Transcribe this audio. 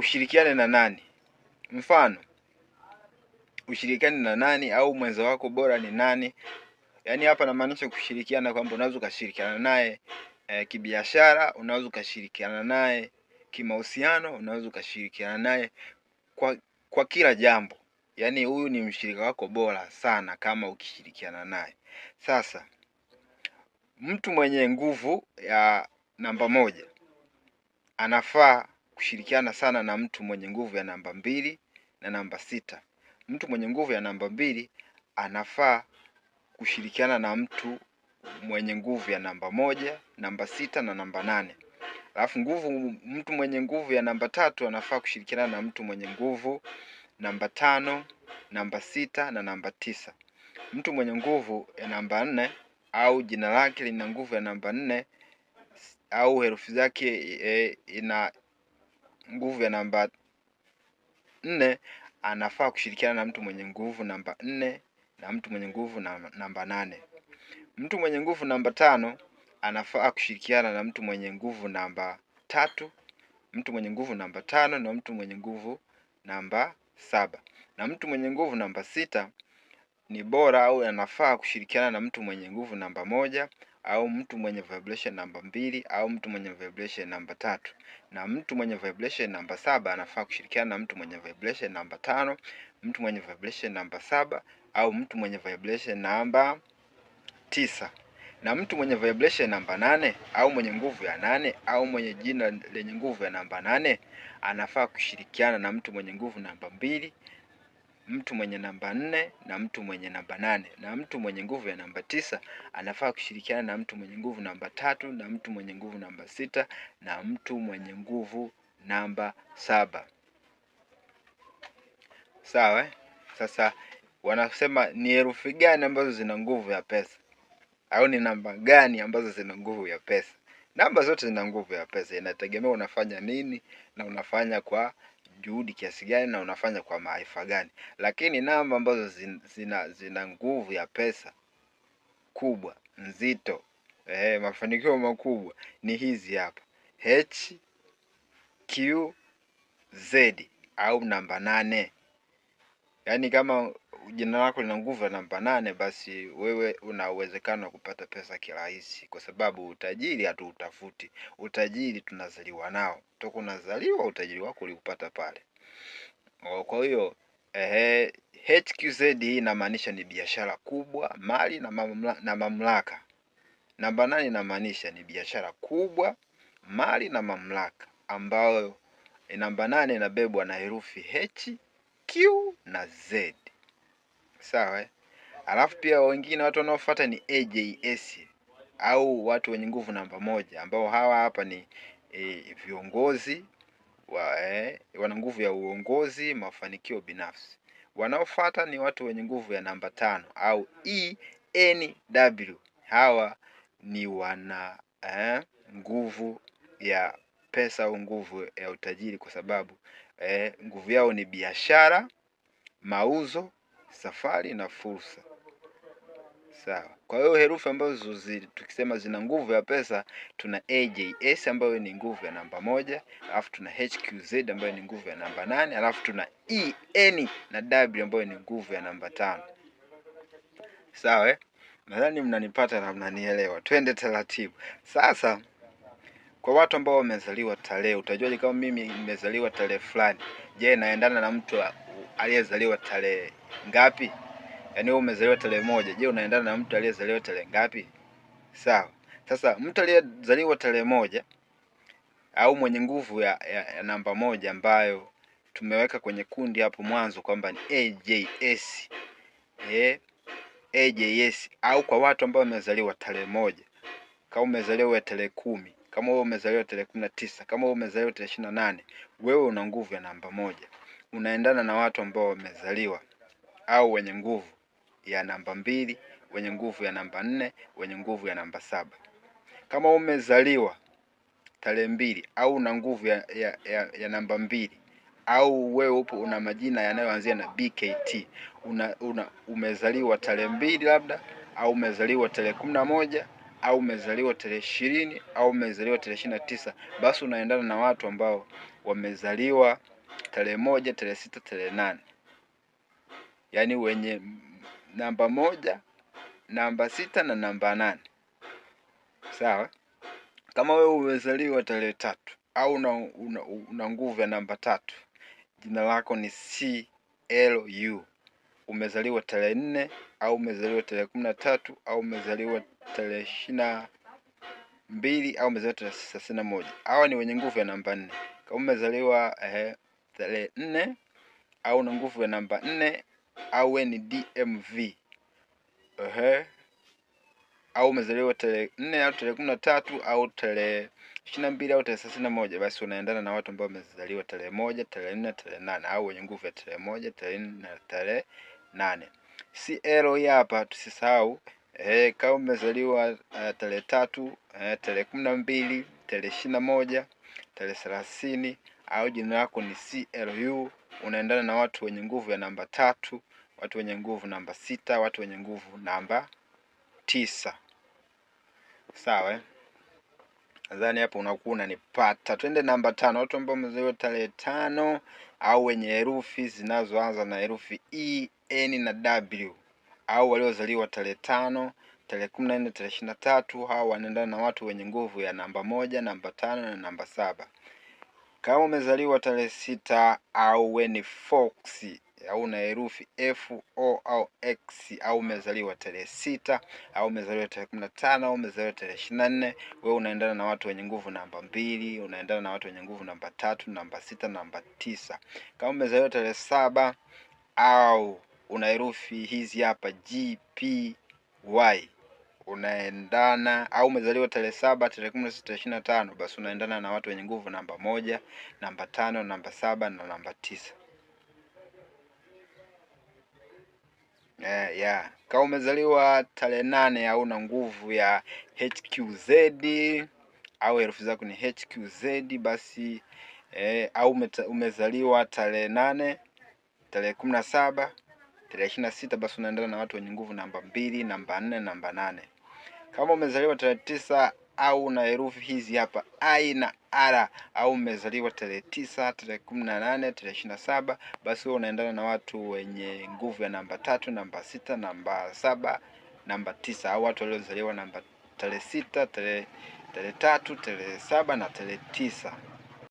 ushirikiane na nani. Mfano, ushirikiane na nani au mwenza wako bora ni nani. Yaani hapa namaanisha kushirikiana kwamba unaweza ukashirikiana naye kibiashara, unaweza ukashirikiana naye kimahusiano, unaweza ukashirikiana naye kwa kila jambo. Yaani huyu ni mshirika wako bora sana kama ukishirikiana naye. Sasa mtu mwenye nguvu ya namba 1 anafaa kushirikiana sana na mtu mwenye nguvu ya namba 2 na namba 6. Mtu mwenye nguvu ya namba 2 anafaa kushirikiana na mtu mwenye nguvu ya namba 1, namba 6 na namba 8. Alafu mtu mwenye nguvu ya namba 3 anafaa kushirikiana na mtu mwenye nguvu namba 5, namba 6 na namba 9. Mtu mwenye nguvu ya namba 4 au jina lake lina nguvu ya namba 4 au herufi zake ina nguvu ya namba 4 anafaa kushirikiana na mtu mwenye nguvu namba 4 na mtu mwenye nguvu namba 8. Mtu mwenye nguvu namba 5 anafaa kushirikiana na mtu mwenye nguvu namba 3, mtu mwenye nguvu namba 5 na mtu mwenye nguvu namba 7. Na mtu mwenye nguvu namba 6 ni bora au anafaa kushirikiana na mtu mwenye nguvu namba 1 au mtu mwenye vibration namba 2 au mtu mwenye vibration namba 3. Na mtu mwenye vibration namba 7 anafaa kushirikiana na mtu mwenye vibration namba 5, mtu mwenye vibration namba 7 au mtu mwenye vibration namba 9. Na mtu mwenye vibration namba 8 au mwenye nguvu ya 8 au mwenye jina lenye nguvu ya namba 8 anafaa kushirikiana na mtu mwenye nguvu namba 2, mtu mwenye namba 4 na mtu mwenye namba 8. Na mtu mwenye nguvu ya namba 9 anafaa kushirikiana na mtu mwenye nguvu namba 3 na mtu mwenye nguvu namba 6 na mtu mwenye nguvu namba 7. Sawa? Sasa wanasema ni herufi gani ambazo zina nguvu ya pesa? Au ni namba gani ambazo zina nguvu ya pesa? Namba zote zina nguvu ya pesa, inategemea unafanya nini na unafanya kwa juhudi kiasi gani na unafanya kwa maarifa gani. Lakini namba ambazo zina nguvu ya pesa kubwa, nzito, mafanikio makubwa ni hizi hapa: H, Q, Z au namba 8. Yaani kama jina lako lina nguvu ya namba 8, basi wewe una uwezekano wa kupata pesa kirahisi, kwa sababu utajiri hatuutafuti. Utajiri tunazaliwa nao. Toka unazaliwa utajiri wako uliupata pale. Kwa hiyo HQZ hii inamaanisha ni biashara kubwa, mali na mamlaka. Namba 8 inamaanisha ni biashara kubwa, mali na mamlaka, ambayo namba 8 inabebwa na herufi H, Q na Z. Sawa? Alafu pia wengine watu wanaofuata ni AJS au watu wenye nguvu namba 1, ambao hawa hapa ni viongozi wana nguvu ya uongozi, mafanikio binafsi. Wanaofuata ni watu wenye nguvu ya namba 5 au ENW. Hawa ni wana nguvu ya pesa au nguvu ya utajiri, kwa sababu nguvu yao ni biashara, mauzo, safari na fursa. Sawa. Kwa hiyo herufi ambazo tukisema zina nguvu ya pesa, tuna AJS ambayo ni nguvu ya namba 1, alafu tuna HQZ ambayo ni nguvu ya namba 8, alafu tuna EN na W ambayo ni nguvu ya namba 5. Sawa? Nadhani mnanipata na mnanielewa. Twende taratibu. Sasa kwa watu ambao wamezaliwa tarehe, utajuaje kama mimi nimezaliwa tarehe fulani? Je, naendana na mtu aliyezaliwa tarehe ngapi? Yaani wewe umezaliwa tarehe 1, je, unaendana na mtu aliyezaliwa tarehe ngapi? Sawa. Sasa mtu aliyezaliwa tarehe 1 au mwenye nguvu ya namba 1 ambayo tumeweka kwenye kundi hapo mwanzo kwamba ni AJS. AJS au kwa watu ambao wamezaliwa tarehe 1. Kama umezaliwa tarehe 10, kama wewe umezaliwa tarehe 19, kama wewe umezaliwa tarehe 28, wewe una nguvu ya namba 1. Unaendana na watu ambao wamezaliwa au wenye nguvu ya namba 2, wenye nguvu ya namba 4, wenye nguvu ya namba 7. Kama umezaliwa tarehe 2 au una nguvu ya namba 2, au wewe upo una majina yanayoanzia na BKT, umezaliwa tarehe 2 labda, au umezaliwa tarehe 11, au umezaliwa tarehe 20, au umezaliwa tarehe 29, basi unaendana na watu ambao wamezaliwa tarehe 1, tarehe 6, tarehe 8. Yaani wenye namba 1, namba 6 na namba 8. Sawa? Kama wewe umezaliwa tarehe 3 au una nguvu ya namba 3, jina lako ni CLU. Umezaliwa tarehe 4 au umezaliwa tarehe 13 au umezaliwa tarehe 22 au umezaliwa tarehe 31. Hawa ni wenye nguvu ya namba 4. Kama umezaliwa tarehe 4 au una nguvu ya namba 4 au we ni DMV. Au umezaliwa tarehe 4 au tarehe 13 au tarehe 22 au tarehe 31, basi unaendana na watu ambao wamezaliwa tarehe 1, tarehe 4, tarehe 8 au wenye nguvu ya tarehe 1, tarehe 4 na tarehe 8. CL hii hapa tusisahau, kama umezaliwa tarehe 3, tarehe 12, tarehe 21, tarehe 30 au jina lako ni CLU, unaendana na watu wenye nguvu ya namba 3, watu wenye nguvu namba 6, watu wenye nguvu namba 9. Sawa? Nadhani hapo unakuwa unanipata. Twende namba 5. Watu ambao wamezaliwa tarehe 5 au wenye herufi zinazoanza na herufi E, N na W au waliozaliwa tarehe 5, tarehe 14, tarehe 23, hao wanaendana na watu wenye nguvu ya namba 1, namba 5 na namba 7. Kama umezaliwa tarehe 6 au we ni Fox au na herufi F, O au X au umezaliwa tarehe 6 au umezaliwa tarehe 15 au umezaliwa tarehe 24, wewe unaendana na watu wenye nguvu namba 2, unaendana na watu wenye nguvu namba 3, namba 6, namba 9. Kama umezaliwa tarehe 7 au una herufi hizi hapa G, P, Y, unaendana au umezaliwa tarehe 7, tarehe 16, tarehe 25, basi unaendana na watu wenye nguvu namba 1, namba 5, namba 7 na namba 9. Kama umezaliwa tarehe 8 au una nguvu ya HQZ au herufi zako ni HQZ, basi au umezaliwa tarehe 8, tarehe 17, tarehe 26, basi unaendana na watu wenye nguvu namba 2, namba 4, namba 8. Kama umezaliwa tarehe 9 au na herufi hizi hapa I na R au umezaliwa tarehe 9, tarehe 18, tarehe 27, basi wewe unaendana na watu wenye nguvu ya namba 3, namba 6, namba 7, namba 9 au watu waliozaliwa namba tarehe 6, tarehe 3, tarehe 7 na tarehe 9.